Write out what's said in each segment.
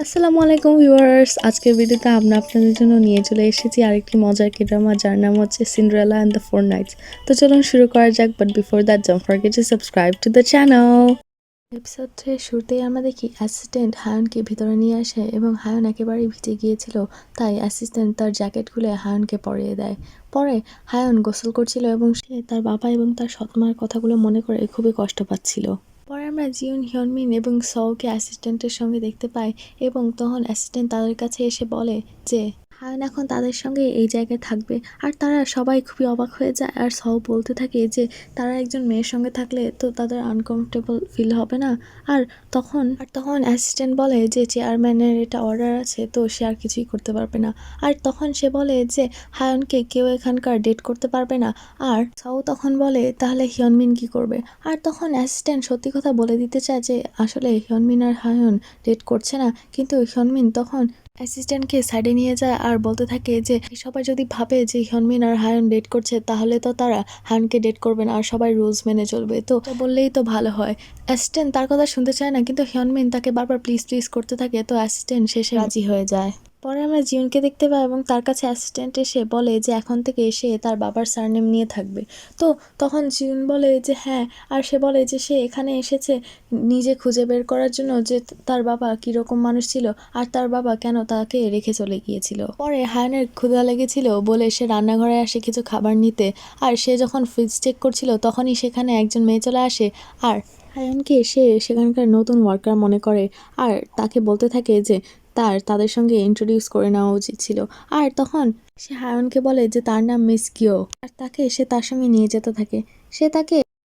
আসসালামু আলাইকুম ভিউয়ার্স, আজকের ভিডিওতে আমরা আপনাদের জন্য নিয়ে চলে এসেছি আরেকটি মজার কে ড্রামা যার নাম হচ্ছে Cinderella and the four nights. তো চলুন শুরু করা যাক, but before that don't forget to subscribe to the channel. Episode 3 শুরুতেই আমরা দেখি অ্যাসিস্ট্যান্ট হায়নকে ভিতরে নিয়ে আসে এবং হায়ন একেবারেই ভিজে গিয়েছিল, তাই অ্যাসিস্ট্যান্ট তার জ্যাকেট খুলে হায়নকে পরিয়ে দেয়। পরে হায়ন গোসল করছিল এবং সে তার বাবা এবং তার সৎমার কথাগুলো মনে করে খুবই কষ্ট পাচ্ছিল। পরে আমরা জিউন, হিয়নমিন এবং সওকে অ্যাসিস্ট্যান্টের সঙ্গে দেখতে পাই এবং তখন অ্যাসিস্ট্যান্ট তাদের কাছে এসে বলে যে হায়ন এখন তাদের সঙ্গে এই জায়গায় থাকবে। আর তারা সবাই খুবই অবাক হয়ে যায়, আর সও বলতে থাকে যে তারা একজন মেয়ের সঙ্গে থাকলে তো তাদের আনকমফোর্টেবল ফিল হবে না। আর তখন অ্যাসিস্ট্যান্ট বলে যে চেয়ারম্যানের এটা অর্ডার আছে, তো সে আর কিছুই করতে পারবে না। আর তখন সে বলে যে হায়নকে কেউ এখানকার ডেট করতে পারবে না। আর সাও তখন বলে তাহলে হিয়নমিন কি করবে। আর তখন অ্যাসিস্ট্যান্ট সত্যি কথা বলে দিতে চায় যে আসলে হিয়নমিন আর হায়ন ডেট করছে না, কিন্তু হিয়নমিন তখন অ্যাসিস্ট্যান্টকে সাইডে নিয়ে যায় আর বলতে থাকে যে সবাই যদি ভাবে যে হিয়নমিন আর হায়ন ডেট করছে তাহলে তো তারা হায়নকে ডেট করবে না আর সবাই রুলস মেনে চলবে, তো এটা বললেই তো ভালো হয়। অ্যাসিস্ট্যান্ট তার কথা শুনতে চায় না, কিন্তু হিয়নমিন তাকে বারবার প্লিজ প্লিজ করতে থাকে, তো অ্যাসিস্ট্যান্ট শেষে রাজি হয়ে যায়। পরে আমরা জিউনকে দেখতে পাই এবং তার কাছে অ্যাসিস্ট্যান্ট এসে বলে যে এখন থেকে সে তার বাবার সারনেম নিয়ে থাকবে। তো তখন জিউন বলে যে হ্যাঁ, আর সে বলে যে সে এখানে এসেছে নিজে খুঁজে বের করার জন্য যে তার বাবা কীরকম মানুষ ছিল আর তার বাবা কেন তাকে রেখে চলে গিয়েছিল। পরে হায়নের ক্ষুধা লেগেছিল বলে সে রান্নাঘরে আসে কিছু খাবার নিতে, আর সে যখন ফ্রিজ চেক করছিল তখনই সেখানে একজন মেয়ে চলে আসে আর হায়ানকে সে সেখানকার নতুন ওয়ার্কার মনে করে আর তাকে বলতে থাকে যে তাদের সঙ্গে ইন্ট্রোডিউস করে নেওয়া উচিত ছিল। আর তখন সে হায়নকে বলে যে তার নাম মিস কিও, আর সে তার সঙ্গে নিয়ে যেতে থাকে।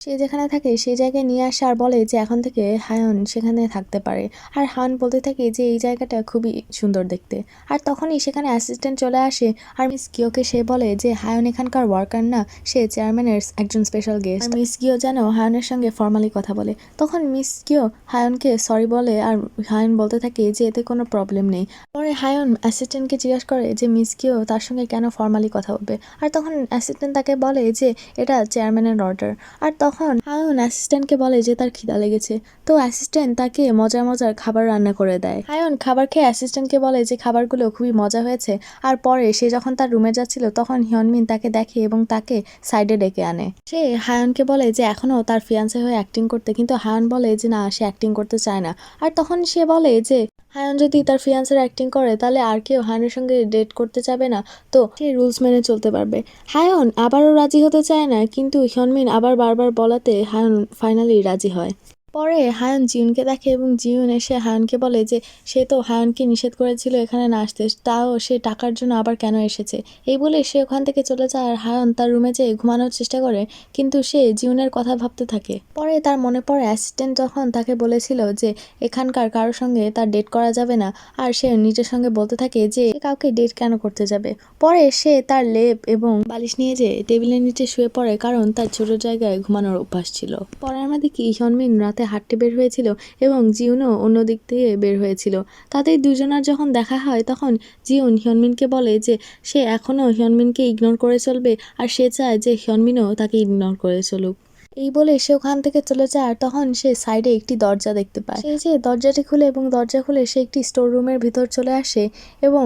সে যেখানে থাকে সেই জায়গায় নিয়ে আসে আর বলে যে এখন থেকে হায়ন সেখানে থাকতে পারে। আর হায়ন বলতে থাকে যে এই জায়গাটা খুবই সুন্দর দেখতে। আর তখনই সেখানে অ্যাসিস্ট্যান্ট চলে আসে আর মিস কিওকে সে বলে যে হায়ন এখানকার ওয়ার্কার না, সে চেয়ারম্যানের একজন স্পেশাল গেস্ট। আর মিস কিও যেন হায়নের সঙ্গে ফর্মালি কথা বলে। তখন মিস কিও হায়নকে সরি বলে আর হায়ন বলতে থাকে যে এতে কোনো প্রবলেম নেই। পরে হায়ন অ্যাসিস্ট্যান্টকে জিজ্ঞাসা করে যে মিস কিও তার সঙ্গে কেন ফর্মালি কথা বলবে। আর তখন অ্যাসিস্ট্যান্ট তাকে বলে যে এটা চেয়ারম্যানের অর্ডার। আর তখন হায়ন অ্যাসিস্ট্যান্টকে বলে যে তার খিদা লেগেছে, তো অ্যাসিস্ট্যান্ট তাকে মজার মজার খাবার রান্না করে দেয়। হায়ন খাবার খেয়ে অ্যাসিস্ট্যান্টকে বলে যে খাবারগুলো খুবই মজা হয়েছে। আর পরে সে যখন তার রুমে যাচ্ছিল তখন হিয়নমিন তাকে দেখে এবং তাকে সাইডে ডেকে আনে। সে হায়নকে বলে যে এখনও তার ফিয়ান্সে হয়ে অ্যাক্টিং করতে, কিন্তু হায়ন বলে যে না, সে অ্যাক্টিং করতে চায় না। আর তখন সে বলে যে হায়ন যদি তার ফিয়ান্সের অ্যাক্টিং করে তাহলে আর কেউ হায়নের সঙ্গে ডেট করতে যাবে না, তো সে রুলস মেনে চলতে পারবে। হায়ন আবারও রাজি হতে চায় না, কিন্তু হিয়নমিন আবার বারবার বলাতে হায়ন ফাইনালি রাজি হয়। পরে হায়ন জিউনকে দেখে এবং জিউন এসে হায়নকে বলে যে সে তো হায়নকে নিষেধ করেছিল এখানে না আসতে, তাও সে টাকার জন্য আবার কেন এসেছে। এই বলে সে ওখান থেকে চলে যায় আর হায়ন তার রুমে যেয়ে ঘুমানোর চেষ্টা করে, কিন্তু সে জিউনের কথা ভাবতে থাকে। পরে তার মনে পড়ে অ্যাসিস্ট্যান্ট যখন তাকে বলেছিল যে এখানকার কারোর সঙ্গে তার ডেট করা যাবে না, আর সে নিজের সঙ্গে বলতে থাকে যে সে কাউকে ডেট কেন করতে যাবে। পরে সে তার লেপ এবং বালিশ নিয়ে যেয়ে টেবিলের নিচে শুয়ে পড়ে, কারণ তার ছোট জায়গায় ঘুমানোর অভ্যাস ছিল। পরে আমরা দেখি হিয়নমিন রাতে হাঁটতে বের হয়েছিল এবং জিউনও অন্য দিক থেকে বের হয়েছিল। তাদের দুজনার যখন দেখা হয় তখন জিউন হিয়নমিনকে বলে যে সে এখনও হিয়নমিনকে ইগনোর করে চলবে আর সে চায় যে হিয়নমিনও তাকে ইগনোর করে চলুক। এই বলে সে ওখান থেকে চলে যায় আর তখন সে সাইডে একটি দরজা দেখতে পায়। সে যে দরজাটি খুলে এবং দরজা খুলে সে একটি স্টোর রুমের ভিতর চলে আসে এবং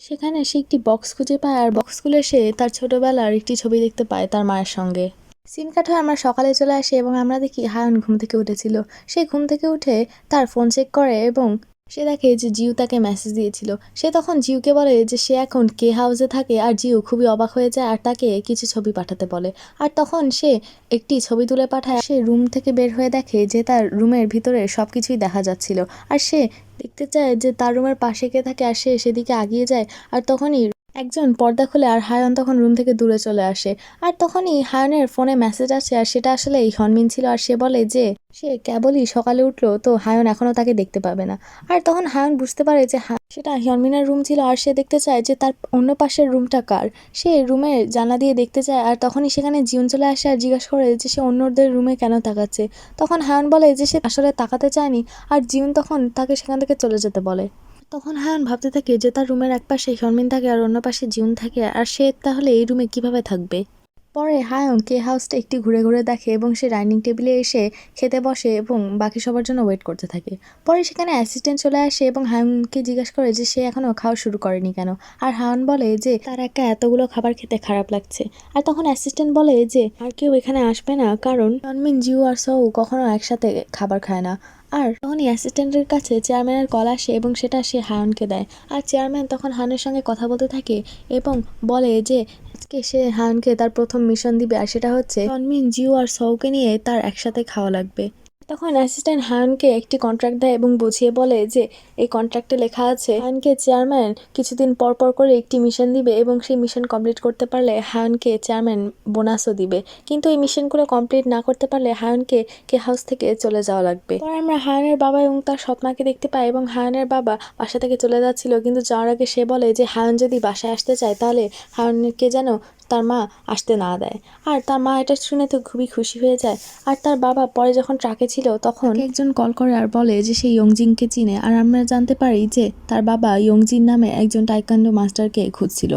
সেখানে সে একটি বক্স খুঁজে পায় আর বক্স খুলে সে তার ছোটবেলার একটি ছবি দেখতে পায় তার মায়ের সঙ্গে। সিন কাট হয়ে আমরা সকালে চলে আসি এবং আমরা দেখি হায়ন ঘুম থেকে উঠেছিল। সে ঘুম থেকে উঠে তার ফোন চেক করে এবং সে দেখে যে জিউ তাকে মেসেজ দিয়েছিল। সে তখন জিউকে বলে যে সে এখন কে হাউসে থাকে আর জিউ খুবই অবাক হয়ে যায় আর তাকে কিছু ছবি পাঠাতে বলে। আর তখন সে একটি ছবি তুলে পাঠায়। সে রুম থেকে বের হয়ে দেখে যে তার রুমের ভিতরে সব কিছুই দেখা যাচ্ছিল আর সে দেখতে চায় যে তার রুমের পাশে কে থাকে আর সে সেদিকে আগিয়ে যায়। আর তখনই একজন পর্দা খুলে আর হায়ন তখন রুম থেকে দূরে চলে আসে। আর তখনই হায়নের ফোনে মেসেজ আসে আর সেটা আসলে হিয়নমিন ছিল আর সে বলে যে সে কেবলই সকালে উঠলো, তো হায়ন এখনও তাকে দেখতে পাবে না। আর তখন হায়ন বুঝতে পারে যে সেটা হিয়নমিনের রুম ছিল আর সে দেখতে চায় যে তার অন্য পাশের রুমটা কার। সে রুমের জানলা দিয়ে দেখতে চায় আর তখনই সেখানে জিউন চলে আসে আর জিজ্ঞাসা করে যে সে অন্যদের রুমে কেন তাকাচ্ছে। তখন হায়ন বলে যে সে আসলে তাকাতে চায়নি আর জিউন তখন তাকে সেখান থেকে চলে যেতে বলে। তখন হায়ন ভাবতে থাকে যে তার রুমের এক পাশে হিয়নমিন থাকে আর অন্য পাশে জিউন থাকে, আর সে তাহলে এই রুমে কিভাবে থাকবে। পরে হায়ং কে হাউসটা একটি ঘুরে ঘুরে দেখে এবং সে ডাইনিং টেবিলে এসে খেতে বসে এবং বাকি সবার জন্য ওয়েট করতে থাকে। পরে সেখানে অ্যাসিস্ট্যান্ট চলে আসে এবং হায়ংকে জিজ্ঞাসা করে যে সে এখনও খাওয়া শুরু করেনি কেন। আর হায়ন বলে যে তার একা এতগুলো খাবার খেতে খারাপ লাগছে। আর তখন অ্যাসিস্ট্যান্ট বলে যে আর কেউ এখানে আসবে না, কারণ সনমিন, জিউ আর সৌ কখনো একসাথে খাবার খায় না। আর তখনই অ্যাসিস্ট্যান্টের কাছে চেয়ারম্যানের কল আসে এবং সেটা সে হায়নকে দেয়। আর চেয়ারম্যান তখন হায়নের সঙ্গে কথা বলতে থাকে এবং বলে যে আজকে সে হায়নকে তার প্রথম মিশন দিবে, আর সেটা হচ্ছে সনমিন, জিউ আর সৌকে নিয়ে তার একসাথে খাওয়া লাগবে। তখন অ্যাসিস্ট্যান্ট হায়নকে একটি কন্ট্রাক্ট দেয় এবং বুঝিয়ে বলে যে এই কন্ট্রাক্টে লেখা আছে হায়নকে চেয়ারম্যান কিছুদিন পর পর করে একটি মিশন দিবে এবং সেই মিশন কমপ্লিট করতে পারলে হায়নকে চেয়ারম্যান বোনাসও দিবে, কিন্তু এই মিশনগুলো কমপ্লিট না করতে পারলে হায়নকে কে হাউস থেকে চলে যাওয়া লাগবে। পরে আমরা হায়নের বাবা এবং তার সৎমাকে দেখতে পাই এবং হায়নের বাবা বাসা থেকে চলে যাচ্ছিল, কিন্তু যাওয়ার আগে সে বলে যে হায়ন যদি বাসায় আসতে চায় তাহলে হায়নকে যেন তার মা আসতে না দেয়। আর তার মা এটা শুনে তো খুবই খুশি হয়ে যায়। আর তার বাবা পরে যখন ট্রাকে ছিল তখন একজন কল করে আর বলে যে সে ইয়ংজিনকে চিনে। আর আমরা জানতে পারি যে তার বাবা ইয়ংজিন নামে একজন টাইকান্ডো মাস্টারকে খুঁজছিল।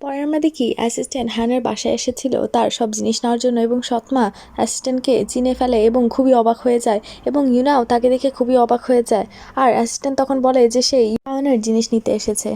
পরে আমরা দেখি অ্যাসিস্ট্যান্ট হায়নের বাসায় এসেছিল তার সব জিনিস নেওয়ার জন্য এবং সৎমা অ্যাসিস্ট্যান্টকে চিনে ফেলে এবং খুবই অবাক হয়ে যায় এবং ইউনাও তাকে দেখে খুবই অবাক হয়ে যায়। আর অ্যাসিস্ট্যান্ট তখন বলে যে সে হায়নের জিনিস নিতে এসেছে।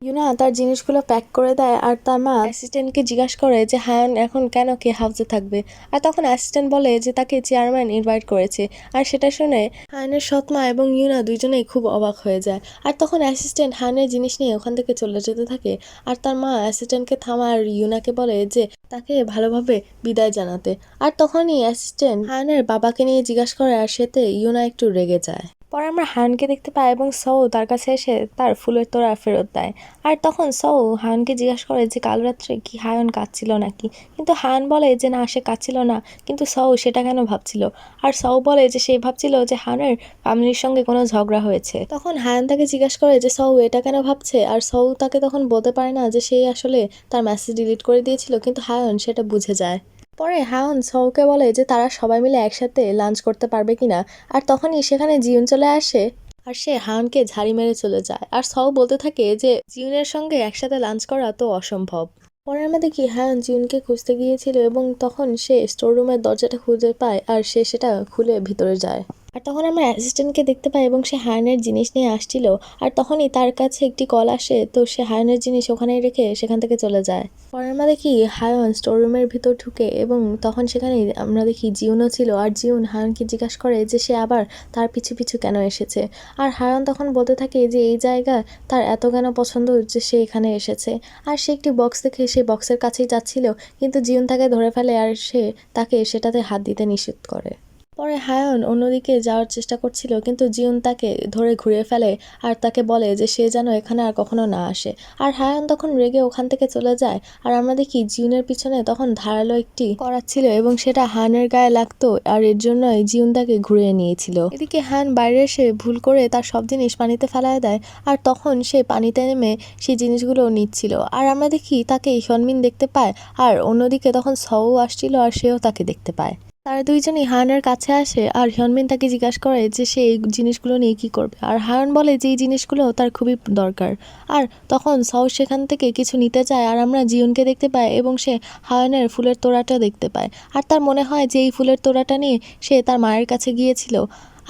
ইউনা তার জিনিসগুলো প্যাক করে দেয় আর তার মা অ্যাসিস্ট্যান্টকে জিজ্ঞাসা করে যে হায়ান এখন কেন কে হাউসে থাকবে। আর তখন অ্যাসিস্ট্যান্ট বলে যে তাকে চেয়ারম্যান ইনভাইট করেছে। আর সেটা শুনে হায়ানের সৎমা এবং ইউনা দুজনেই খুব অবাক হয়ে যায়। আর তখন অ্যাসিস্ট্যান্ট হায়ানের জিনিস নিয়ে ওখান থেকে চলে যেতে থাকে। আর তার মা অ্যাসিস্ট্যান্টকে থামায় আর ইউনাকে বলে যে তাকে ভালোভাবে বিদায় জানাতে। আর তখনই অ্যাসিস্ট্যান্ট হায়ানের বাবাকে নিয়ে জিজ্ঞাসা করে আর সেতে ইউনা একটু রেগে যায়। পরে আমরা হায়ানকে দেখতে পাই এবং সৌ তার কাছে এসে তার ফুলের তোড়া ফেরত দেয়। আর তখন সৌ হায়ানকে জিজ্ঞাসা করে যে কাল রাত্রে কি হায়ান কাঁদছিল নাকি, কিন্তু হায়ান বলে যে না, সে কাঁদছিল না, কিন্তু সৌ সেটা কেন ভাবছিল। আর সৌ বলে যে সে ভাবছিল যে হায়ানের ফ্যামিলির সঙ্গে কোনো ঝগড়া হয়েছে। তখন হায়ান তাকে জিজ্ঞাসা করে যে সৌ এটা কেন ভাবছে, আর সৌ তাকে তখন বলতে পারে না যে সে আসলে তার মেসেজ ডিলিট করে দিয়েছিল, কিন্তু হায়ান সেটা বুঝে যায়। পরে হায়ন সৌকে বলে যে তারা সবাই মিলে একসাথে লাঞ্চ করতে পারবে কিনা। আর তখনই সেখানে জিউন চলে আসে আর সে হায়নকে ঝাড়ি মেরে চলে যায়। আর সৌ বলতে থাকে যে জিউনের সঙ্গে একসাথে লাঞ্চ করা তো অসম্ভব। পরে আমরা দেখি হায়ন জিউনকে খুঁজতে গিয়েছিল এবং তখন সে স্টোর রুমের দরজাটা খুঁজে পায় আর সে সেটা খুলে ভিতরে যায়। আর তখন আমরা অ্যাসিস্ট্যান্টকে দেখতে পাই এবং সে হায়নের জিনিস নিয়ে আসছিল। আর তখনই তার কাছে একটি কল আসে, তো সে হায়নের জিনিস ওখানেই রেখে সেখান থেকে চলে যায়। পরে আমরা দেখি হায়ন স্টোর রুমের ভিতর ঢুকে এবং তখন সেখানে আমরা দেখি জিউনও ছিল। আর জিউন হায়নকে জিজ্ঞাসা করে যে সে আবার তার পিছু পিছু কেন এসেছে। আর হায়ন তখন বলতে থাকে যে এই জায়গা তার এত কেন পছন্দ যে সে এখানে এসেছে। আর সে একটি বক্স দেখে সেই বক্সের কাছেই যাচ্ছিল, কিন্তু জিউন তাকে ধরে ফেলে আর সে তাকে সেটাতে হাত দিতে নিষেধ করে। পরে হায়ন অন্যদিকে যাওয়ার চেষ্টা করছিল, কিন্তু জিউন তাকে ধরে ঘুরিয়ে ফেলে আর তাকে বলে যে সে যেন এখানে আর কখনো না আসে। আর হায়ন তখন রেগে ওখান থেকে চলে যায়। আর আমরা দেখি জিউনের পিছনে তখন ধারালো একটি করাত ছিল এবং সেটা হায়নের গায়ে লাগতো, আর এর জন্যই জিউন তাকে ঘুরিয়ে নিয়েছিল। এদিকে হায়ন বাইরে এসে ভুল করে তার সব জিনিস পানিতে ফেলায় দেয়। আর তখন সে পানিতে নেমে সেই জিনিসগুলো নিচ্ছিল। আর আমরা দেখি তাকে হিয়নমিন দেখতে পায়। আর অন্যদিকে তখন সৌ আসছিল আর সেও তাকে দেখতে পায়। তারা দুইজনই হায়নের কাছে আসে আর হিয়নমিন তাকে জিজ্ঞাসা করে যে সে এই জিনিসগুলো নিয়ে কি করবে। আর হায়ন বলে যে এই জিনিসগুলো তার খুবই দরকার। আর তখন সৌ সেখান থেকে কিছু নিতে চায় আর আমরা জিউনকে দেখতে পাই এবং সে হায়নের ফুলের তোড়াটা দেখতে পায়। আর তার মনে হয় যে এই ফুলের তোড়াটা নিয়ে সে তার মায়ের কাছে গিয়েছিল।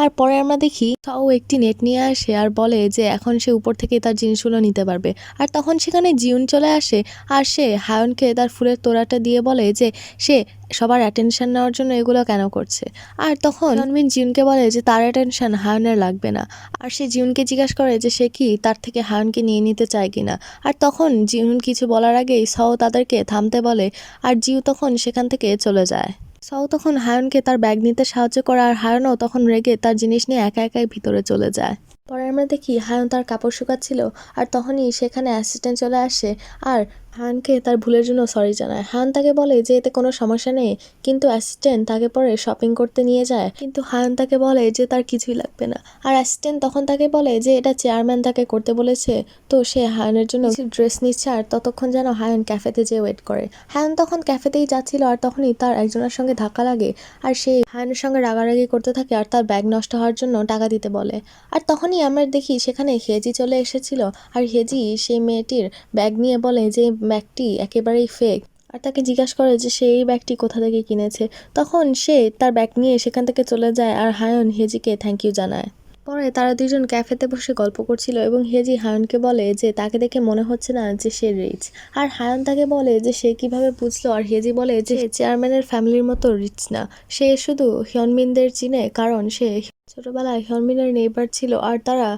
আর পরে আমরা দেখি সৌ একটি নেট নিয়ে আসে আর বলে যে এখন সে উপর থেকে তার জিনিসগুলো নিতে পারবে। আর তখন সেখানে জিউন চলে আসে আর সে হায়নকে তার ফুলের তোড়াটা দিয়ে বলে যে সে সবার অ্যাটেনশন নেওয়ার জন্য এগুলো কেন করছে। আর তখন হিয়নমিন জিউনকে বলে যে তার অ্যাটেনশন হায়নের লাগবে না। আর সে জিউনকে জিজ্ঞাসা করে যে সে কি তার থেকে হায়নকে নিয়ে নিতে চায় কিনা। আর তখন জিউন কিছু বলার আগেই সৌ তাদেরকে থামতে বলে আর জিউ তখন সেখান থেকে চলে যায়। সৌ তখন হায়নকে তার ব্যাগ নিতে সাহায্য করে আর হায়নও তখন রেগে তার জিনিস নিয়ে একা একাই ভিতরে চলে যায়। পরে আমরা দেখি হায়ন তার কাপড় শুকাচ্ছিল আর তখনই সেখানে অ্যাসিস্ট্যান্ট চলে আসে আর হায়নকে তার ভুলের জন্য সরি জানায়। হায়ন তাকে বলে যে এতে কোনো সমস্যা নেই, কিন্তু অ্যাসিস্ট্যান্ট তাকে পরে শপিং করতে নিয়ে যায়, কিন্তু হায়ন তাকে বলে যে তার কিছুই লাগবে না। আর অ্যাসিস্ট্যান্ট তখন তাকে বলে যে এটা চেয়ারম্যান তাকে করতে বলেছে, তো সে হায়নের জন্য কিছু ড্রেস নিচ্ছে আর ততক্ষণ যেন হায়ন ক্যাফেতে যেয়ে ওয়েট করে। হায়ন তখন ক্যাফেতেই যাচ্ছিল আর তখনই তার একজনের সঙ্গে ধাক্কা লাগে আর সে হায়নের সঙ্গে রাগারাগি করতে থাকে আর তার ব্যাগ নষ্ট হওয়ার জন্য টাকা দিতে বলে। আর তখনই আমরা দেখি সেখানে হেজি চলে এসেছিল আর হেজি সেই মেয়েটির ব্যাগ নিয়ে বলে যে ব্যাগটি একেবারেই ফেক। আর তাকে জিজ্ঞাসা করে যে সে এই ব্যাগটি কোথা থেকে কিনেছে। তখন সে তার ব্যাগ নিয়ে সেখান থেকে চলে যায় আর হায়ন হেজিকে থ্যাংক ইউ জানায়। পরে তারা দুজন ক্যাফেতে বসে গল্প করছিল এবং হেজি হায়নকে বলে যে তাকে দেখে মনে হচ্ছে না যে সে রিচ। আর হায়ন তাকে বলে যে সে কিভাবে বুঝলো, আর হেজি বলে যে চেয়ারম্যানের ফ্যামিলির মতো রিচ না, সে শুধু হিয়নমিনদের চিনে কারণ সে ছোটবেলায় হিয়নমিনের নেইবার ছিল আর তারা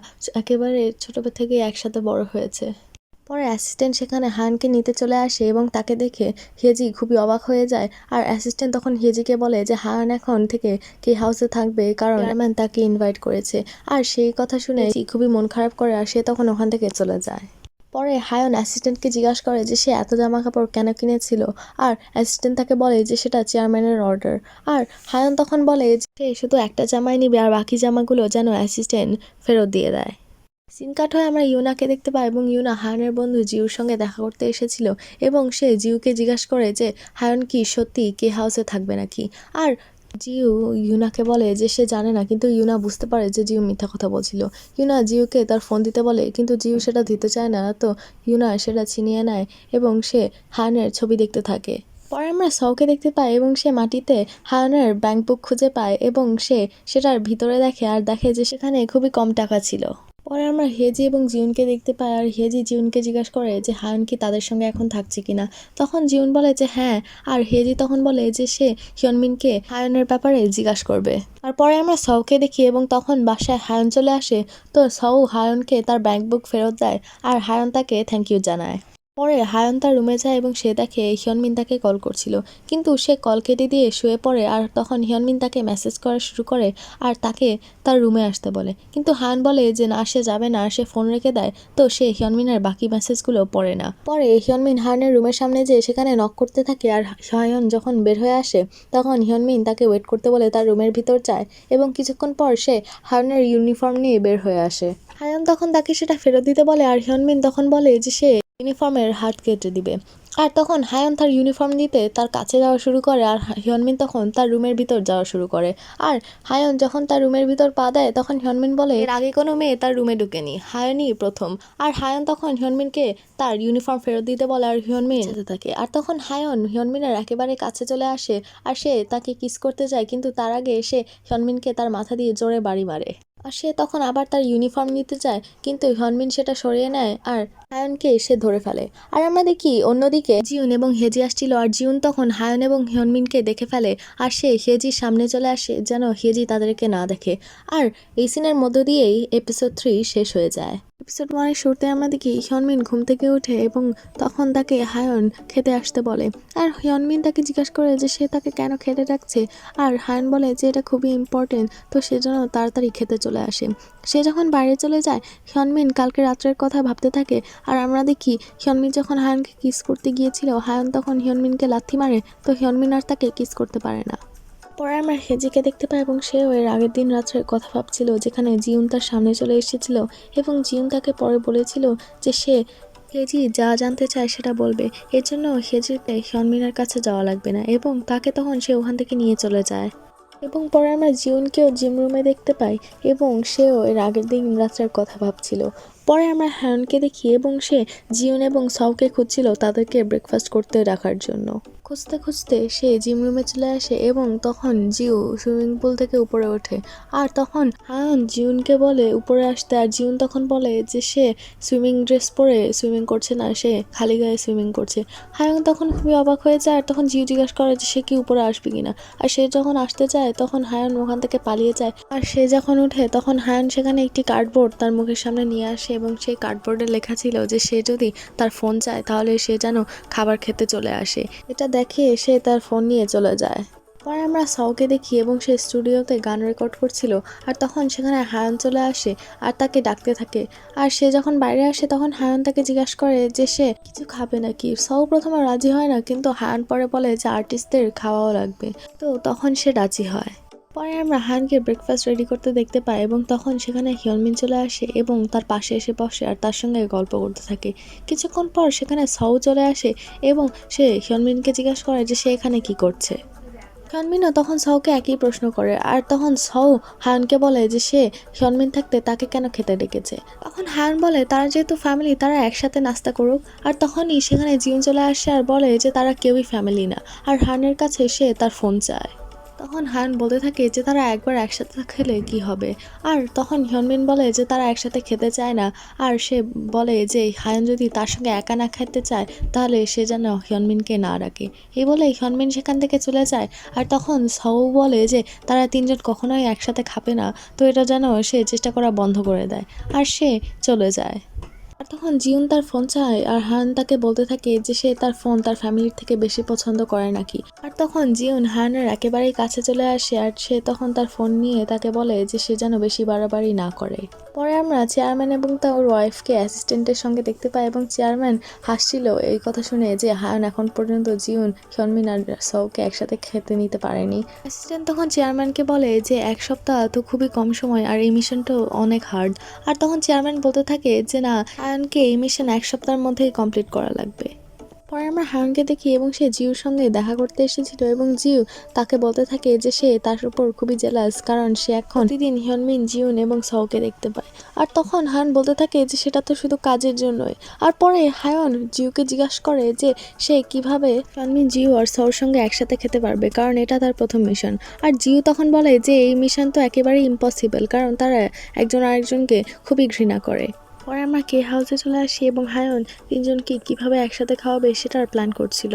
একেবারে ছোটবেলা থেকে একসাথে বড় হয়েছে। পরে অ্যাসিস্ট্যান্ট সেখানে হায়ানকে নিতে চলে আসে এবং তাকে দেখে হেজি খুবই অবাক হয়ে যায়। আর অ্যাসিস্ট্যান্ট তখন হেজিকে বলে যে হায়ান এখন থেকে কে হাউসে থাকবে কারণ চেয়ারম্যান তাকে ইনভাইট করেছে। আর সেই কথা শুনে হেজি খুবই মন খারাপ করে আর সে তখন ওখান থেকে চলে যায়। পরে হায়ন অ্যাসিস্ট্যান্টকে জিজ্ঞাসা করে যে সে এত জামা কাপড় কেন কিনেছিল, আর অ্যাসিস্ট্যান্ট তাকে বলে যে সেটা চেয়ারম্যানের অর্ডার। আর হায়ন তখন বলে যে সে শুধু একটা জামাই নিবে আর বাকি জামাগুলো যেন অ্যাসিস্ট্যান্ট ফেরত দিয়ে দেয়। সিন কাট হয়ে আমরা ইউনাকে দেখতে পাই এবং ইউনা হায়নের বন্ধু জিউর সঙ্গে দেখা করতে এসেছিল এবং সে জিউকে জিজ্ঞাসা করে যে হায়ন কি সত্যি কে হাউসে থাকবে নাকি। আর জিউ ইউনাকে বলে যে সে জানে না, কিন্তু ইউনা বুঝতে পারে যে জিউ মিথ্যা কথা বলছিল। ইউনা জিউকে তার ফোন দিতে বলে কিন্তু জিউ সেটা দিতে চায় না, তো ইউনা সেটা ছিনিয়ে নেয় এবং সে হায়নের ছবি দেখতে থাকে। পরে আমরা সউকে দেখতে পাই এবং সে মাটিতে হায়নের ব্যাংক বুক খুঁজে পায় এবং সে সেটার ভিতরে দেখে আর দেখে যে সেখানে খুবই কম টাকা ছিল। পরে আমরা হেজি এবং জিউনকে দেখতে পাই আর হেজি জিউনকে জিজ্ঞাসা করে যে হায়ন কি তাদের সঙ্গে এখন থাকছে কিনা। তখন জিউন বলে যে হ্যাঁ, আর হেজি তখন বলে যে সে হিয়নমিনকে হায়নের ব্যাপারে জিজ্ঞাসা করবে। আর পরে আমরা সউকে দেখি এবং তখন বাসায় হায়ন চলে আসে, তো সউ হায়নকে তার ব্যাংক বুক ফেরত দেয় আর হায়ন তাকে থ্যাংক ইউ জানায়। পরে হায়ন তার রুমে যায় এবং সে দেখে হিয়নমিন তাকে কল করছিল, কিন্তু সে কল কেটে দিয়ে শুয়ে পড়ে। আর তখন হিয়নমিন তাকে মেসেজ করা শুরু করে আর তাকে তার রুমে আসতে বলে, কিন্তু হায়ন বলে যে না, সে যাবে না, সে ফোন রেখে দেয়। তো সে হিয়নমিনের বাকি মেসেজগুলো পড়ে না। পরে হিয়নমিন হায়নের রুমের সামনে যেয়ে সেখানে নক করতে থাকে আর হায়ন যখন বের হয়ে আসে তখন হিয়নমিন তাকে ওয়েট করতে বলে তার রুমের ভিতর যায় এবং কিছুক্ষণ পর সে হায়নের ইউনিফর্ম নিয়ে বের হয়ে আসে। হায়ন তখন তাকে সেটা ফেরত দিতে বলে আর হিয়নমিন তখন বলে যে সে ইউনিফর্মের হাত কেটে দিবে। আর তখন হায়ন তার ইউনিফর্ম দিতে তার কাছে যাওয়া শুরু করে আর হিয়নমিন তখন তার রুমের ভিতর যাওয়া শুরু করে। আর হায়ন যখন তার রুমের ভিতর পা দেয় তখন হিয়নমিন বলে এর আগে কোনো মেয়ে তার রুমে ঢুকেনি, হায়নই প্রথম। আর হায়ন তখন হিয়নমিনকে তার ইউনিফর্ম ফেরত দিতে বলে আর হিয়নমিন যেতে থাকে। আর তখন হায়ন হিয়নমিনের একেবারে কাছে চলে আসে আর সে তাকে কিস করতে যায়, কিন্তু তার আগে সে হিয়নমিনকে তার মাথা দিয়ে জোরে বাড়ি মারে। আর সে তখন আবার তার ইউনিফর্ম নিতে চায়, কিন্তু হিয়নমিন সেটা সরিয়ে নেয় আর হায়নকে সে ধরে ফেলে। আর আমরা দেখি অন্যদিকে জিউন এবং হেজি আসছিল আর জিউন তখন হায়ন এবং হিয়নমিনকে দেখে ফেলে আর সে হেজির সামনে চলে আসে যেন হেজি তাদেরকে না দেখে। আর এই সিনের মধ্য দিয়েই এপিসোড 3 শেষ হয়ে যায়। এপিসোড 1-এর শুরুতে আমরা দেখি হিয়নমিন ঘুম থেকে ওঠে এবং তখন তাকে হায়ন খেতে আসতে বলে। আর হিয়নমিন তাকে জিজ্ঞাসা করে যে সে তাকে কেন খেতে ডাকছে, আর হায়ন বলে যে এটা খুবই ইম্পর্টেন্ট, তো সেজন্য তাড়াতাড়ি খেতে চলে আসে। সে যখন বাইরে চলে যায় হিয়নমিন কালকে রাত্রের কথা ভাবতে থাকে। আর আমরা দেখি হিয়নমিন যখন হায়নকে কিস করতে গিয়েছিল হায়ন তখন হিয়নমিনকে লাথি মারে, তো হিয়নমিন আর তাকে কিস করতে পারে না। পরে আমরা হেজিকে দেখতে পাই এবং সেও এর আগের দিন রাত্রের কথা ভাবছিল যেখানে জিউন তার সামনে চলে এসেছিল এবং জিউন তাকে পরে বলেছিল যে সে হেজি যা জানতে চায় সেটা বলবে, এর জন্য হেজিকে হিয়নমিনের কাছে যাওয়া লাগবে না এবং তাকে তখন সে ওখান থেকে নিয়ে চলে যায়। এবং পরে আমরা জিউনকেও জিম রুমে দেখতে পাই এবং সেও এর আগের দিন রাত্রের কথা ভাবছিল। পরে আমরা হায়নকে দেখি এবং সে জিউন এবং সউকে খুঁজছিল তাদেরকে ব্রেকফাস্ট করতে রাখার জন্য। খুঁজতে খুঁজতে সে জিম রুমে চলে আসে এবং তখন জিউ সুইমিং পুল থেকে উপরে ওঠে। আর তখন হায়ন জিউনকে বলে উপরে আসতে, আর জিউন তখন বলে যে সে সুইমিং ড্রেস পরে সুইমিং করছে না, সে খালি গায়ে সুইমিং করছে। হায়ন তখন খুবই অবাক হয়ে যায় আর তখন জিউ জিজ্ঞাসা করে যে সে কি উপরে আসবে কিনা। আর সে যখন আসতে চায় তখন হায়ন ওখান থেকে পালিয়ে যায়। আর সে যখন উঠে তখন হায়ন সেখানে একটি কার্ডবোর্ড তার মুখের সামনে নিয়ে আসে এবং সেই কার্ডবোর্ডে লেখা ছিল যে সে যদি তার ফোন চায় তাহলে সে যেন খাবার খেতে চলে আসে। এটা দেখে সে তার ফোন নিয়ে চলে যায়। পরে আমরা সউকে দেখি এবং সে স্টুডিওতে গান রেকর্ড করছিল আর তখন সেখানে হায়ন চলে আসে আর তাকে ডাকতে থাকে। আর সে যখন বাইরে আসে তখন হায়ন তাকে জিজ্ঞাসা করে যে সে কিছু খাবে নাকি। সউ প্রথমে রাজি হয় না, কিন্তু হায়ন পরে বলে যে আর্টিস্টদের খাওয়াও লাগবে, তো তখন সে রাজি হয়। পরে আমরা হায়নকে ব্রেকফাস্ট রেডি করতে দেখতে পাই এবং তখন সেখানে হিয়নমিন চলে আসে এবং তার পাশে এসে বসে আর তার সঙ্গে গল্প করতে থাকে। কিছুক্ষণ পর সেখানে সউ চলে আসে এবং সে হিয়নমিনকে জিজ্ঞাসা করে যে সে এখানে কি করছে। হিয়নমিনও তখন সউকে একই প্রশ্ন করে, আর তখন সউ হায়নকে বলে যে সে হিয়নমিন থাকতে তাকে কেন খেতে ডেকেছে। তখন হায়ন বলে তারা যেহেতু ফ্যামিলি তারা একসাথে নাস্তা করুক। আর তখনই সেখানে জিউন চলে আসে আর বলে যে তারা কেউই ফ্যামিলি না, আর হায়নের কাছে সে তার ফোন চায়। তখন হায়ন বলতে থাকে যে তারা একবার একসাথে খেলে কি হবে। আর তখন হিয়নমিন বলে যে তারা একসাথে খেতে চায় না, আর সে বলে যে হায়ন যদি তার সঙ্গে একা না খেতে চায় তাহলে সে যেন হিয়নমিনকে না ডাকে। এই বলে হিয়নমিন সেখান থেকে চলে যায়। আর তখন সউ বলে যে তারা তিনজন কখনোই একসাথে খাবে না, তো এটা যেন সে চেষ্টা করা বন্ধ করে দেয়, আর সে চলে যায়। আর তখন জিউন তার ফোন চায়, আর হায়ান তাকে বলতে থাকে যে সে তার ফোন তার ফ্যামিলির থেকে বেশি পছন্দ করে নাকি। আর তখন জিউন হায়ানের একেবারেই কাছে চলে আসে, আর সে তখন তার ফোন নিয়ে তাকে বলে যে সে যেন বেশি বাড়াবাড়ি না করে। পরে আমরা চেয়ারম্যান এবং তার ওয়াইফকে অ্যাসিস্ট্যান্টের সঙ্গে দেখতে পাই, এবং চেয়ারম্যান হাসছিল এই কথা শুনে যে হায়ান এখন পর্যন্ত জিউন, হিয়নমিন আর সউকে একসাথে খেতে নিতে পারেনি। অ্যাসিস্ট্যান্ট তখন চেয়ারম্যানকে বলে যে 1 সপ্তাহ তো খুবই কম সময়, আর এই মিশনটাও অনেক হার্ড। আর তখন চেয়ারম্যান বলতে থাকে যে না, হায়ানকে এই মিশন 1 সপ্তাহের মধ্যেই কমপ্লিট করা লাগবে। পরে আমরা হায়ানকে দেখি এবং সে জিউর সঙ্গে দেখা করতে এসেছিল, এবং জিউ তাকে বলতে থাকে যে সে তার উপর খুবই জেলাস, কারণ সে এখন প্রতিদিন হিয়নমিন, জিউন এবং সউকে দেখতে পায়। আর তখন হায়ান বলতে থাকে যে সেটা তো শুধু কাজের জন্যই। আর পরে হায়ান জিউকে জিজ্ঞাসা করে যে সে কিভাবে হিয়নমিন, জিউ আর সউর সঙ্গে একসাথে খেতে পারবে, কারণ এটা তার প্রথম মিশন। আর জিউ তখন বলে যে এই মিশন তো একেবারেই ইম্পসিবল, কারণ তারা একজন আরেকজনকে খুবই ঘৃণা করে। পরে আমরা কে হাউসে চলে আসি এবং হায়ন তিনজনকে কিভাবে একসাথে খাওয়াবে সেটার প্ল্যান করছিল।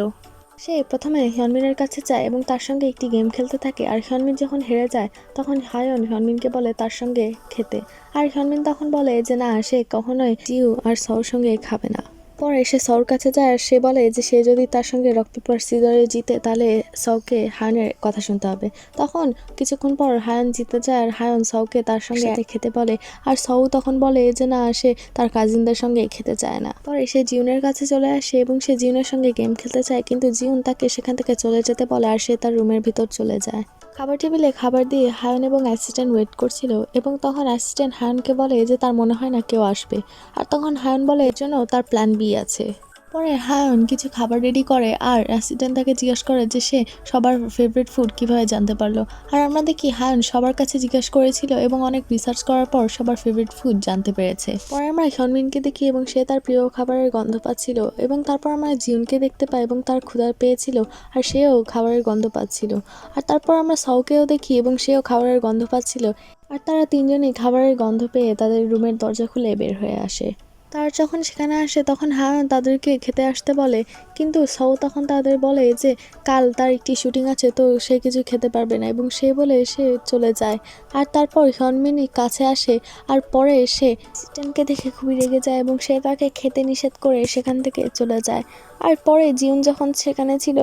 সে প্রথমে হিয়নমিনের কাছে যায় এবং তার সঙ্গে একটি গেম খেলতে থাকে, আর হিয়নমিন যখন হেরে যায় তখন হায়ন হিয়নমিনকে বলে তার সঙ্গে খেতে। আর হিয়নমিন তখন বলে যে না, সে কখনোই জিউ আর সউর সঙ্গে খাবে না। পরে সে সউর কাছে যায় আর সে বলে যে সে যদি তার সঙ্গে রক পেপার সিজারে জিতে তাহলে সউকে হায়নের কথা শুনতে হবে। তখন কিছুক্ষণ পর হায়ন জিতে যায়, আর হায়ন সউকে তার সঙ্গে খেতে বলে, আর সউ তখন বলে যে না, সে তার কাজিনদের সঙ্গে খেতে চায় না। পরে সে জিউনের কাছে চলে আসে এবং সে জিউনের সঙ্গে গেম খেলতে চায়, কিন্তু জিউন তাকে সেখান থেকে চলে যেতে বলে, আর সে তার রুমের ভিতর চলে যায়। খাবার টেবিলে খাবার দিয়ে হায়ন এবং অ্যাসিস্ট্যান্ট ওয়েট করছিল, এবং তখন অ্যাসিস্ট্যান্ট হায়নকে বলে যে তার মনে হয় না কেউ আসবে। আর তখন হায়ন বলে এর জন্য তার প্ল্যান বি আছে। পরে হায়ন কিছু খাবার রেডি করে, আর অ্যাসিস্ট্যান্ট তাকে জিজ্ঞাসা করে যে সে সবার ফেভারিট ফুড কিভাবে জানতে পারলো। আর আমরা দেখি হায়ন সবার কাছে জিজ্ঞাসা করেছিল এবং অনেক রিসার্চ করার পর সবার ফেভারিট ফুড জানতে পেরেছে। পরে আমরা হিয়নমিনকে দেখি এবং সে তার প্রিয় খাবারের গন্ধ পাচ্ছিল, এবং তারপর আমরা জিউনকে দেখতে পাই এবং তার ক্ষুধা পেয়েছিল আর সেও খাবারের গন্ধ পাচ্ছিল। আর তারপর আমরা সউকেও দেখি এবং সেও খাবারের গন্ধ পাচ্ছিল, আর তারা তিনজনেই খাবারের গন্ধ পেয়ে তাদের রুমের দরজা খুলে বের হয়ে আসে। তার যখন সেখানে আসে তখন হায়ান তাদেরকে খেতে আসতে বলে, কিন্তু সউ তখন তাদের বলে যে কাল তার একটি শুটিং আছে, তো সে কিছু খেতে পারবে না, এবং সে বলে সে চলে যায়। আর তারপর হিয়নমিন কাছে আসে, আর পরে সে অ্যাসিস্ট্যান্টকে দেখে খুবই রেগে যায় এবং সে তাকে খেতে নিষেধ করে সেখান থেকে চলে যায়। আর পরে জিউন যখন সেখানে ছিল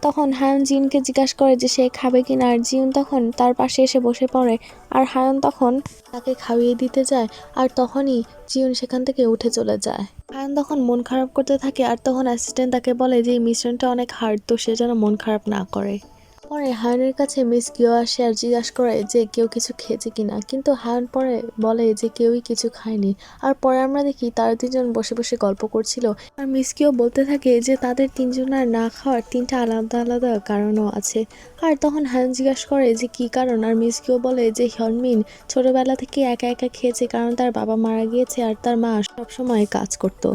তখন হায়ন জিউনকে জিজ্ঞাসা করে যে সে খাবে কিনা, আর জিউন তখন তার পাশে এসে বসে পড়ে, আর হায়ন তখন তাকে খাইয়ে দিতে যায়। আর তখনই জিউন সেখান থেকে উঠে চলে যায়। হায়ন তখন মন খারাপ করতে থাকে, আর তখন অ্যাসিস্ট্যান্ট তাকে বলে যে এই মিশনটা অনেক হার্ড, তো সে যেন মন খারাপ না করে। পরে হায়নের কাছে মিস গিও আসে আর জিজ্ঞাসা করে যে কেউ কিছু খেয়েছে কিনা, কিন্তু হায়ন পরে বলে যে কেউই কিছু খায়নি। আর পরে আমরা দেখি তারা তিনজন বসে বসে গল্প করছিল, আর মিস গিও বলতে থাকে যে তাদের তিনজনের না খাওয়ার 3টা আলাদা আলাদা কারণও আছে। আর তখন হায়ন জিজ্ঞাসা করে যে কি কারণ, আর মিস গিও বলে যে হিয়নমিন ছোটবেলা থেকে একা একা খেয়েছে, কারণ তার বাবা মারা গিয়েছে আর তার মা সবসময় কাজ করতো।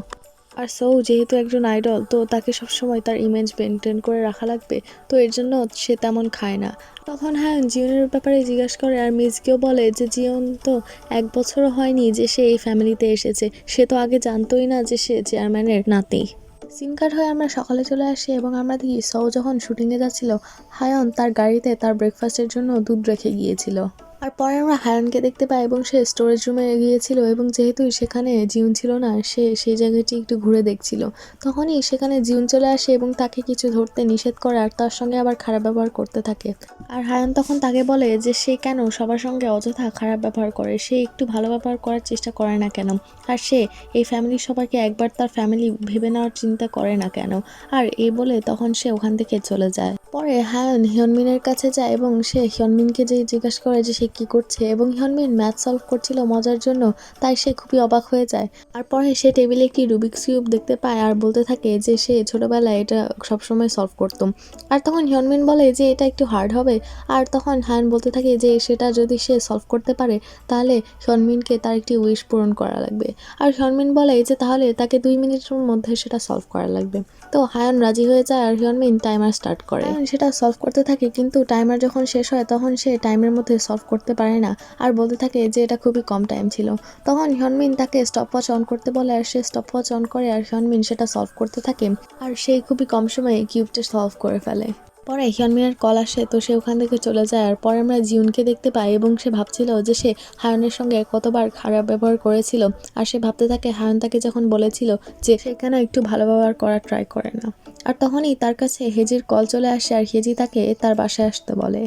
আর সৌ যেহেতু একজন আইডল, তো তাকে সবসময় তার ইমেজ মেনটেন করে রাখা লাগবে, তো এর জন্য সে তেমন খায় না। তখন হায়ন জিওনের ব্যাপারে জিজ্ঞাসা করে, আর মিসকেও বলে যে জিওন তো 1 বছরও হয়নি যে সে এই ফ্যামিলিতে এসেছে, সে তো আগে জানতোই না যে সে চেয়ারম্যানের নাতি। সিন কাট হয়ে আমরা সকালে চলে আসি এবং আমরা দেখি সৌ যখন শুটিংয়ে যাচ্ছিল, হায়ন তার গাড়িতে তার ব্রেকফাস্টের জন্য দুধ রেখে গিয়েছিল। আর পরে আমরা হায়নকে দেখতে পাই এবং সে স্টোরেজ রুমে গিয়েছিল, এবং যেহেতু সেখানে জিউন ছিল না, সে সেই জায়গাটি একটু ঘুরে দেখছিল। তখনই সেখানে জিউন চলে আসে এবং তাকে কিছু ধরতে নিষেধ করে, আর তার সঙ্গে আবার খারাপ ব্যবহার করতে থাকে। আর হায়ন তখন তাকে বলে যে সে কেন সবার সঙ্গে অযথা খারাপ ব্যবহার করে, সে একটু ভালো ব্যবহার করার চেষ্টা করে না কেন, আর সে এই ফ্যামিলির সবাইকে একবার তার ফ্যামিলি ভেবে নেওয়ার চিন্তা করে না কেন। আর এই বলে তখন সে ওখান থেকে চলে যায়। পরে হায়ন হিয়নমিনের কাছে যায় এবং সে হিয়নমিনকে যে জিজ্ঞাসা করে যে সে কি করছে এবং হিয়নমিন ম্যাথ সলভ করছিল মজার জন্য, তাই সে খুবই অবাক হয়ে যায়। আর পরে সে টেবিলে একটি রুবিক্স কিউব দেখতে পায় আর বলতে থাকে যে সে ছোটবেলায় এটা সবসময় সলভ করতো। আর তখন হিয়নমিন বলে যে এটা একটু হার্ড হবে। আর তখন হায়ান বলতে থাকে যে সেটা যদি সে সলভ করতে পারে তাহলে হিয়নমিনকে তার একটি উইশ পূরণ করা লাগবে। আর হিয়নমিন বলে যে তাহলে তাকে 2 মিনিটের মধ্যে সেটা সলভ করা লাগবে। তো হায়ান রাজি হয়ে যায় আর হিয়নমিন টাইমার স্টার্ট করে। হায়ান সেটা সলভ করতে থাকে, কিন্তু টাইমার যখন শেষ হয় তখন সে টাইমের মধ্যে সলভ করতে পারে না আর বলতে থাকে যে এটা খুবই কম টাইম ছিল। তখন হিয়নমিন তাকে স্টপওয়াচ অন করতে বলে আর সে স্টপওয়াচ অন করে আর হিয়নমিন সেটা সলভ করতে থাকে আর সেই খুবই কম সময়ে কিউবটা সলভ করে ফেলে। পরে হিয়নমিনের কল আসে, তো সে ওখান থেকে চলে যায়। আর পরে আমরা জিউনকে দেখতে পাই এবং সে ভাবছিল যে সে হায়নের সঙ্গে কতবার খারাপ ব্যবহার করেছিল। আর সে ভাবতে থাকে হায়ন তাকে যখন বলেছিল যে সে কেন একটু ভালো ব্যবহার করার ট্রাই করে না। আর তখনই তার কাছে হেজির কল চলে আসে আর হেজি তাকে তার বাসায় আসতে বলে।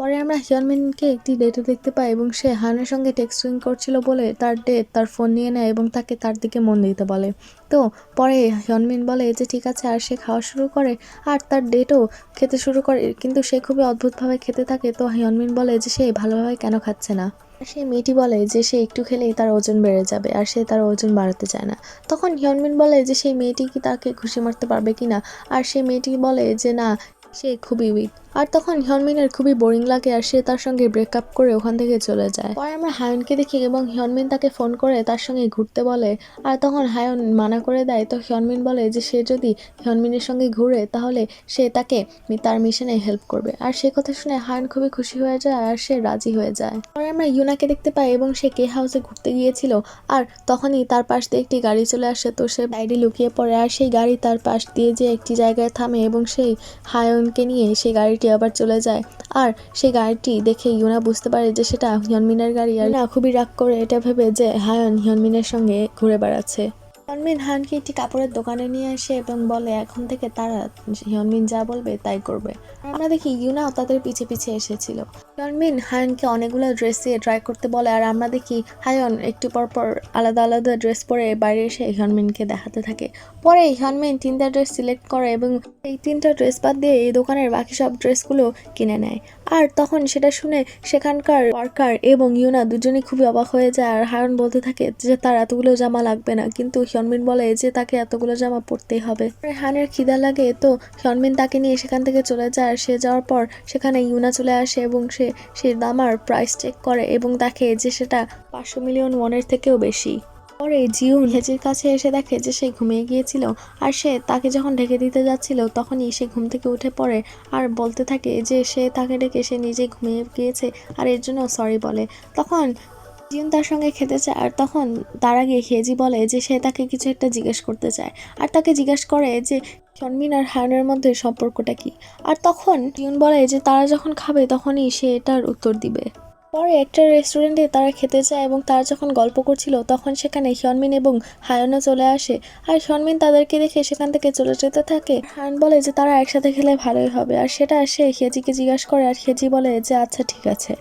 পরে আমরা হিয়নমিনকে একটি ডেটে দেখতে পাই এবং সে হায়নের সঙ্গে টেক্সটিং করছিল বলে তার ডেট তার ফোন নিয়ে নেয় এবং তাকে তার দিকে মন দিতে বলে। তো পরে হিয়নমিন বলে যে ঠিক আছে, আর সে খাওয়া শুরু করে আর তার ডেটও খেতে শুরু করে, কিন্তু সে খুবই অদ্ভুতভাবে খেতে থাকে। তো হিয়নমিন বলে যে সে ভালোভাবে কেন খাচ্ছে না। সেই মেয়েটি বলে যে সে একটু খেলেই তার ওজন বেড়ে যাবে আর সে তার ওজন বাড়াতে চায় না। তখন হিয়নমিন বলে যে সেই মেয়েটি কি তাকে খুশি মারতে পারবে কিনা, আর সেই মেয়েটি বলে যে না, সে খুবই উইক। আর তখন হিয়নমিনের খুবই বোরিং লাগে আর সে তার সঙ্গে ব্রেকআপ করে ওখান থেকে চলে যায়। পরে আমরা হায়নকে দেখি এবং হিয়নমিন তাকে ফোন করে তার সঙ্গে ঘুরতে বলে। আর তখন হায়ন মানা করে দেয়। তো হিয়নমিন বলে যে সে যদি হিয়নমিনের সঙ্গে ঘুরে তাহলে সে তাকে তার মিশনে হেল্প করবে। আর সে কথা শুনে হায়ন খুবই খুশি হয়ে যায় আর সে রাজি হয়ে যায়। পরে আমরা ইউনাকে দেখতে পাই এবং সে কে হাউসে ঘুরতে গিয়েছিল আর তখনই তার পাশ দিয়ে একটি গাড়ি চলে আসে। তো সে বাইরে লুকিয়ে পড়ে আর সেই গাড়ি তার পাশ দিয়ে যে একটি জায়গায় থামে এবং সেই হায়নকে নিয়ে সেই গাড়িটি আবার চলে যায়। আর সেই গাড়িটি দেখে ইউনা বুঝতে পারে যে সেটা হিয়নমিনের গাড়ি। আর ইউনা খুবই রাগ করে এটা ভেবে যে হায়ন হিয়নমিনের সঙ্গে ঘুরে বেড়াচ্ছে। হিয়নমিন হায়নকে একটি কাপড়ের দোকানে নিয়ে আসে এবং বলে এখন থেকে তারা হিয়নমিন যা বলবে তাই করবে। আর আমরা দেখি ইউনাও তাদের পিছে পিছে এসেছিল। হিয়নমিন হায়নকে অনেকগুলো ড্রেস দিয়ে ট্রাই করতে বলে আর আমরা দেখি হায়ন একটু পর পর আলাদা আলাদা ড্রেস পরে বাইরে এসে হিয়নমিনকে দেখাতে থাকে। পরে হিয়নমিন 3টা ড্রেস সিলেক্ট করে এবং এই 3টা ড্রেস বাদ দিয়ে এই দোকানের বাকি সব ড্রেসগুলো কিনে নেয়। আর তখন সেটা শুনে সেখানকার ওয়ার্কার এবং ইউনা দুজনেই খুবই অবাক হয়ে যায়। আর হায়ন বলতে থাকে যে তার এতগুলো জামা লাগবে না, কিন্তু হিয়নমিন বলে যে তাকে এতগুলো জামা পরতেই হবে। হায়নের খিদা লাগে, তো হিয়নমিন তাকে নিয়ে সেখান থেকে চলে যায়। আর সে যাওয়ার পর সেখানে ইউনা চলে আসে এবং সে দামার প্রাইস চেক করে এবং দেখে যে সেটা 500 মিলিয়ন ওয়ানের থেকেও বেশি। পরে জিউন হেজির কাছে এসে দেখে যে সে ঘুমিয়ে গিয়েছিল আর সে তাকে যখন ঢেকে দিতে যাচ্ছিল তখনই সে ঘুম থেকে উঠে পড়ে আর বলতে থাকে যে সে তাকে ডেকে সে নিজে ঘুমিয়ে গিয়েছে আর এর জন্য সরি বলে। তখন জিউন তার সঙ্গে খেতে চায় আর তখন তার আগে হেজি বলে যে সে তাকে কিছু একটা জিজ্ঞেস করতে চায় আর তাকে জিজ্ঞেস করে যে হিয়নমিন আর হায়নের মধ্যে সম্পর্কটা কি। আর তখন জিউন বলে যে তারা যখন খাবে তখনই সে এটার উত্তর দিবে। পরে একটা রেস্টুরেন্টে তারা খেতে যায় এবং তারা যখন গল্প করছিল তখন সেখানে হিয়নমিন এবং হায়নও চলে আসে। আর হিয়নমিন তাদেরকে দেখে সেখান থেকে চলে যেতে থাকে। হায়ন বলে যে তারা একসাথে খেলে ভালোই হবে আর সেটা সে হেজিকে জিজ্ঞাসা করে আর হেজি বলে যে আচ্ছা ঠিক আছে।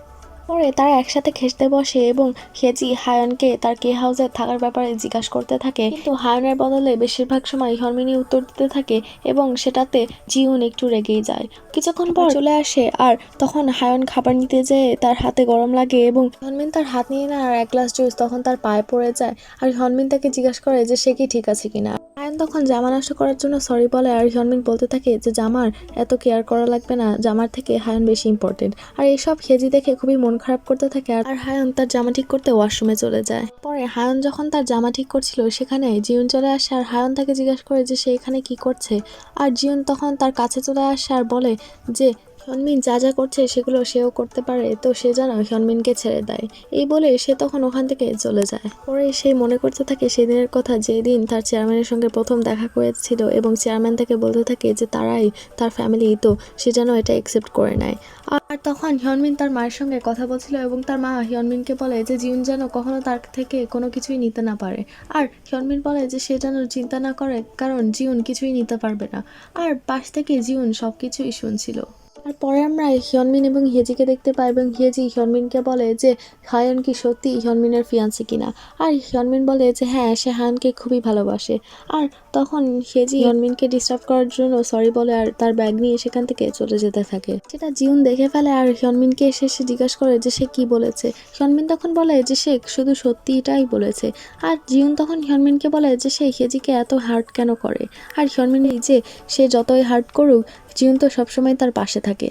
পরে তারা একসাথে খেতে বসে এবং হেজি হায়নকে তার কে হাউসে থাকার ব্যাপারে জিজ্ঞাসা করতে থাকে, কিন্তু হায়নের বদলে বেশিরভাগ সময় হিয়নমিনই উত্তর দিতে থাকে এবং সেটাতে জিউন একটু রেগেই যায়। কিছুক্ষণ পর চলে আসে আর তখন হায়ন খাবার নিতে যেয়ে তার হাতে গরম লাগে এবং হিয়নমিন তার হাত নিয়ে নেয় আর এক গ্লাস জুস তখন তার পায়ে পড়ে যায়। আর হিয়নমিন তাকে জিজ্ঞাসা করে যে সে কি ঠিক আছে কিনা। হায়ন তখন জামা নষ্ট করার জন্য সরি বলে আর হিয়নমিন বলতে থাকে যে জামার এত কেয়ার করা লাগবে না, জামার থেকে হায়ন বেশি ইম্পর্টেন্ট। আর এইসব হেজি দেখে খুবই মন খারাপ করতে থাকে আর হায়ন তার জামা ঠিক করতে ওয়াশরুমে চলে যায়। পরে হায়ন যখন তার জামা ঠিক করছিল সেখানে জিউন চলে আসে আর হায়ন তাকে জিজ্ঞাসা করে যে সে এখানে কি করছে। আর জিউন তখন তার কাছে চলে আসে আর বলে যে হিয়নমিন যা যা করছে সেগুলো সেও করতে পারে, তো সে যেন হিয়নমিনকে ছেড়ে দেয়। এই বলে সে তখন ওখান থেকে চলে যায়। পরে সে মনে করতে থাকে সেদিনের কথা যেদিন তার চেয়ারম্যানের সঙ্গে প্রথম দেখা করেছিল এবং চেয়ারম্যান তাকে বলতে থাকে যে তারাই তার ফ্যামিলি, তো সে যেন এটা অ্যাকসেপ্ট করে নেয়। আর তখন হিয়নমিন তার মায়ের সঙ্গে কথা বলছিল এবং তার মা হিয়নমিনকে বলে যে জিউন যেন কখনো তার থেকে কোনো কিছুই নিতে না পারে। আর হিয়নমিন বলে যে সে যেন চিন্তা না করে কারণ জিউন কিছুই নিতে পারবে না। আর পাশ থেকে জিউন সব কিছুই শুনছিল। আর পরে আমরা হিয়নমিন এবং হিয়েজিকে দেখতে পাই এবং হিয়েজি হিয়নমিনকে বলে যে হায়ন কি সত্যি হিয়নমিনের ফিয়ান্সি কিনা। আর হিয়নমিন বলে যে হ্যাঁ, সে হায়নকে খুবই ভালোবাসে। আর তখন হিয়েজি হিয়নমিনকে ডিস্টার্ব করার জন্য সরি বলে আর তার ব্যাগ নিয়ে সেখান থেকে চলে যেতে থাকে। সেটা জিউন দেখে ফেলে আর হিয়নমিনকে এসে সে জিজ্ঞাসা করে যে সে কি বলেছে। হিয়নমিন তখন বলে যে সে শুধু সত্যিটাই বলেছে। আর জিউন তখন হিয়নমিনকে বলে যে সে হিয়েজিকে এত হার্ট কেন করে। আর হিয়নমিন যে সে যতই হার্ট করুক জিউন তো সবসময় তার পাশে থাকে।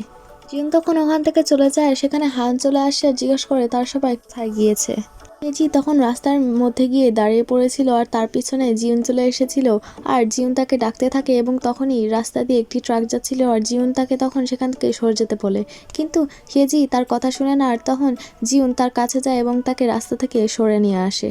জিউন তখন ওখান থেকে চলে যায়, সেখানে হায়ন চলে আসে আর জিজ্ঞেস করে তার সবাই কোথায় গিয়েছে। হিয়েজি তখন রাস্তার মধ্যে গিয়ে দাঁড়িয়ে পড়েছিল আর তার পিছনে জিউন চলে এসেছিল আর জিউন তাকে ডাকতে থাকে এবং তখনই রাস্তা দিয়ে একটি ট্রাক যাচ্ছিল আর জিউন তাকে তখন সেখান থেকে সরে যেতে বলে, কিন্তু হিয়েজি তার কথা শুনে না আর তখন জিউন তার কাছে যায় এবং তাকে রাস্তা থেকে সরে নিয়ে আসে।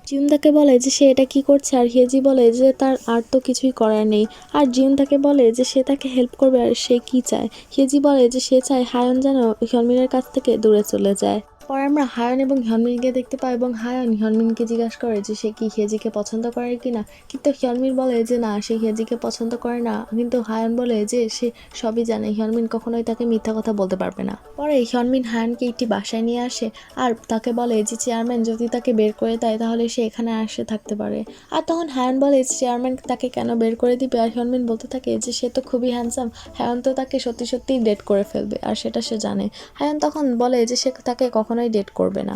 জিউন তাকে বলে যে সে এটা কি করছে আর হিয়েজি বলে যে তার আর তো কিছুই করার নেই। আর জিউন তাকে বলে যে সে তাকে হেল্প করবে আর সে কি চায়। হিয়েজি বলে যে সে চায় হায়ন যেন হিয়নমিনের কাছ থেকে দূরে চলে যায়। পরে আমরা হায়ন এবং হিয়নমিনকে দেখতে পাই এবং হায়ন হিয়নমিনকে জিজ্ঞাসা করে যে সে কি হিয়েজিকে পছন্দ করে কিনা, কিন্তু হিয়নমিন বলে যে না, সে হিয়েজিকে পছন্দ করে না। কিন্তু হায়ন বলে যে সে সবই জানে, হিয়নমিন কখনোই তাকে মিথ্যা কথা বলতে পারবে না। পরে হিয়নমিন হায়নকে একটি বাসায় নিয়ে আসে আর তাকে বলে যে চেয়ারম্যান যদি তাকে বের করে দেয় তাহলে সে এখানে আসে থাকতে পারে। আর তখন হায়ন বলে চেয়ারম্যান তাকে কেন বের করে দিবে, আর হিয়নমিন বলতে থাকে যে সে তো খুবই হ্যান্ডসাম, হায়ন তো তাকে সত্যি সত্যিই ডেট করে ফেলবে আর সেটা সে জানে। হায়ন তখন বলে যে সে তাকে কখনোই ডেট করবে না।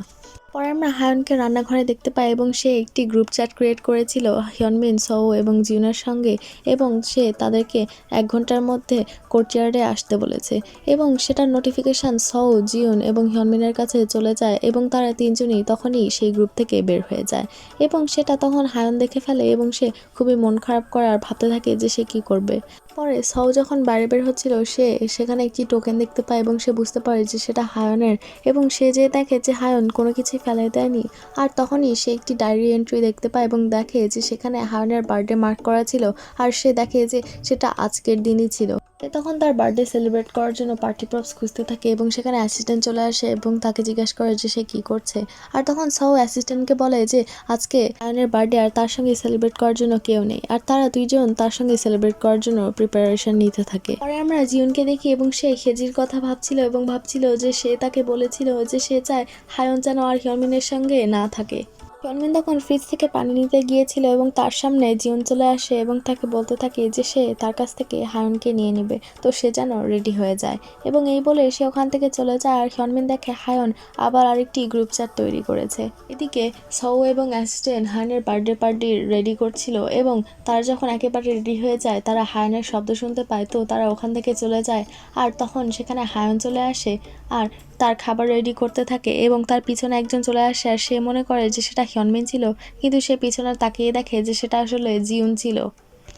পরে আমরা হায়নকে রান্নাঘরে দেখতে পাই এবং সে একটি গ্রুপ চ্যাট ক্রিয়েট করেছিল হিয়নমিন, সৌ এবং জিউনের সঙ্গে এবং সে তাদেরকে 1 ঘন্টার মধ্যে কোর্টইয়ার্ডে আসতে বলেছে এবং সেটার নোটিফিকেশান সৌ, জিউন এবং হিয়নমিনের কাছে চলে যায় এবং তারা 3জনই তখনই সেই গ্রুপ থেকে বের হয়ে যায় এবং সেটা তখন হায়ন দেখে ফেলে এবং সে খুবই মন খারাপ করে আর ভাবতে থাকে যে সে কি করবে। পরে সৌ যখন বাইরে বের হচ্ছিল সে সেখানে একটি টোকেন দেখতে পায় এবং সে বুঝতে পারে যে সেটা হায়নের এবং সে যে দেখে যে হায়ন কোনো কিছুই ফেলে দেয়নি। আর তখনই সে একটি ডায়েরি এন্ট্রি দেখতে পায় এবং দেখে যে সেখানে হায়নের বার্থডে মার্ক করা ছিল আর সে দেখে যে সেটা আজকের দিনই ছিল। সে তখন তার বার্থডে সেলিব্রেট করার জন্য পার্টি প্রপস খুঁজতে থাকে এবং সেখানে অ্যাসিস্ট্যান্ট চলে আসে এবং তাকে জিজ্ঞাসা করে যে সে কি করছে। আর তখন সৌ অ্যাসিস্ট্যান্টকে বলে যে আজকে হায়নের বার্থডে আর তার সঙ্গে সেলিব্রেট করার জন্য কেউ নেই আর তারা 2জন তার সঙ্গে সেলিব্রেট করার জন্য প্রিপারেশন নিতে থাকে। পরে আমরা জিউনকে দেখি এবং সে হিয়েজির কথা ভাবছিল এবং ভাবছিল যে সে তাকে বলেছিল যে সে চায় হায়ন যেন আর হিয়নমিনের সঙ্গে না থাকে। হিয়নমিন তখন ফ্রিজ থেকে পানি নিতে গিয়েছিল এবং তার সামনে জিউন চলে আসে এবং তাকে বলতে থাকে যে সে তার কাছ থেকে হায়নকে নিয়ে নেবে, তো সে যেন রেডি হয়ে যায় এবং এই বলে সে ওখান থেকে চলে যায়। আর হিয়নমিন দেখে হায়ন আবার আরেকটি গ্রুপ চ্যাট তৈরি করেছে। এদিকে সৌ এবং অ্যাসিস্ট্যান্ট হায়নের বার্থডে পার্টি রেডি করছিল এবং তারা যখন একেবারে রেডি হয়ে যায় তারা হায়নের শব্দ শুনতে পায়, তো তারা ওখান থেকে চলে যায়। আর তখন সেখানে হায়ন চলে আসে আর তার খাবার রেডি করতে থাকে এবং তার পিছনে একজন চলে আসে আর সে মনে করে যে সেটা হিয়নমিন ছিল, কিন্তু সে পিছনে তাকিয়ে দেখে যে সেটা আসলে জিউন ছিল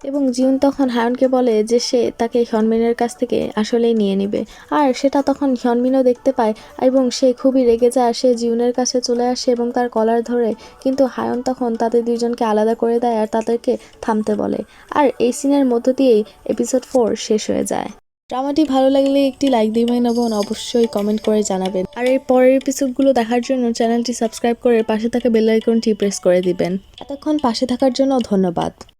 এবং জিউন তখন হায়নকে বলে যে সে তাকে হিয়নমিনের কাছ থেকে আসলেই নিয়ে নেবে। আর সেটা তখন হিয়নমিনও দেখতে পায় এবং সে খুবই রেগে যায়, সে জিউনের কাছে চলে আসে এবং তার কলার ধরে, কিন্তু হায়ন তখন তাদের 2জনকে আলাদা করে দেয় আর তাদেরকে থামতে বলে। আর এই সিনের মধ্য দিয়েই এপিসোড 4 শেষ হয়ে যায়। ড্রামাটি ভালো লাগলে একটি লাইক দিবেন এবং অবশ্যই কমেন্ট করে জানাবেন। আর এর পরের এপিসোডগুলো দেখার জন্য চ্যানেলটি সাবস্ক্রাইব করে পাশে থাকা বেল আইকনটি প্রেস করে দিবেন। এতক্ষণ পাশে থাকার জন্য ধন্যবাদ।